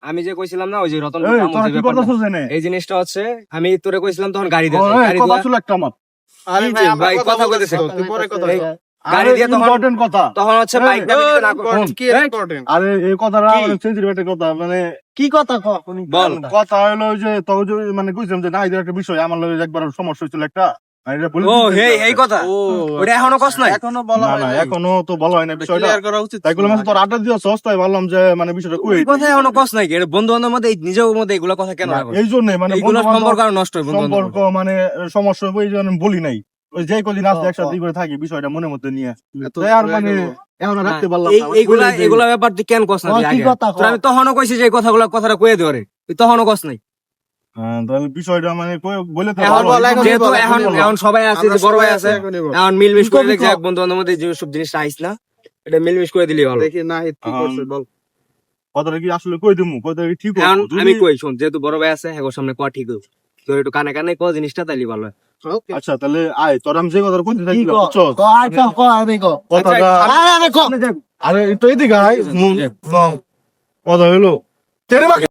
আমি যে কইছিলাম না ওই যে রতন এই তোরা কি করতেছিস এনে? এই জিনিসটা হচ্ছে আমি তোরে কইছিলাম তখন গাড়ি দিয়ে এই গাড়ি কথা দিয়ে ছিল একটা আমার। আরে ভাই ভাই, ভাই কথা কথা কইতেছে। বলতেছে তুই পরে কথা এই বল। গাড়ি দিয়ে তখন ইম্পর্টেন্ট কথা। তখন হচ্ছে এই, বাইকটা বিক্রি না করে- শোন, কি ইম্পর্টেন্ট আরে এই কথাটা কি? অনেক সেন্সিটিভ একটা কথা, মানে কি কথা ক বল। কথা হলো যে তোকে যে মানে কইছিলাম যে না এদের একটা বিষয় আমার লগে একবার সমস্যা হয়েছিল একটা, আমি এটা বলে ও দিতে হেই চাই। এই কথা ও ওটা এখনো কস নাই এখনো বলা না হয় না নাই এখনো তো বলা হয় না বিষয়টা, ক্লিয়ার করা উচিত তাই করলাম তোর আড্ডা দিয়ে সস্তায় ভাবলাম যে মানে বিষয়টা কই এই কথা এখনো কস নাই কি এটা বন্ধু বান্ধবের মধ্যে নিজের মধ্যে এগুলো কথা কেন রাখো এই জন্য মানে এইগুলো বন্ধু-বান্ধব, সম্পর্ক আরো নষ্ট হয় বন্ধু সম্পর্ক মানে সমস্যা ওই জন্য আমি বলি নাই, ওই যে কদিন আসলে একসাথে করে থাকি বিষয়টা মনের মধ্যে নিয়ে এত তাই আর মানে এখন আর রাখতে পারলাম না, এইগুলা বলে দিই। এগুলা ব্যাপার তুই কেন কস না তুই কি আগে? কথা কও? তোর আমি তখনও কইছি যে এই কথাটা কয়ে দেওয়ারে তুই তখনও কস নাই হ্যাঁ, তাহলে বিষয়টা মানে বলে তো এখন ভালো হয়। এখন যেহেতু বল, এখন বল। এখন সবাই আছে আমরা যে বড় ভাই সবাই আছে এখনই বল। এখন মিলমিশ করে কবি দেখছি কও। এক বন্ধু বান্ধবের মধ্যে যে সব জিনিসটা আইস না এটা মিলমিশ করে দিলি ভালো দেখি না কি করছে বল কথাটা কি আসলে কই দিমু, কথাটা কি ঠিক এখন হবে? আমি যদি- কই শুন যেহেতু বড় ভাই আছে হ্যাঁ সামনে কয়া ঠিক হবে তোর একটু কানে কানে কো জিনিসটা তাইলে ভালো হয় ওকে আচ্ছা তাহলে আয় তোর আমি যে কথা কইতে কি থাকি ক বুঝছো? ক আচ্ছা ক আমি ক কথাটা আরে আরে ক আরে একটু এদিকে আয় কথা হইলো তেরে বাকি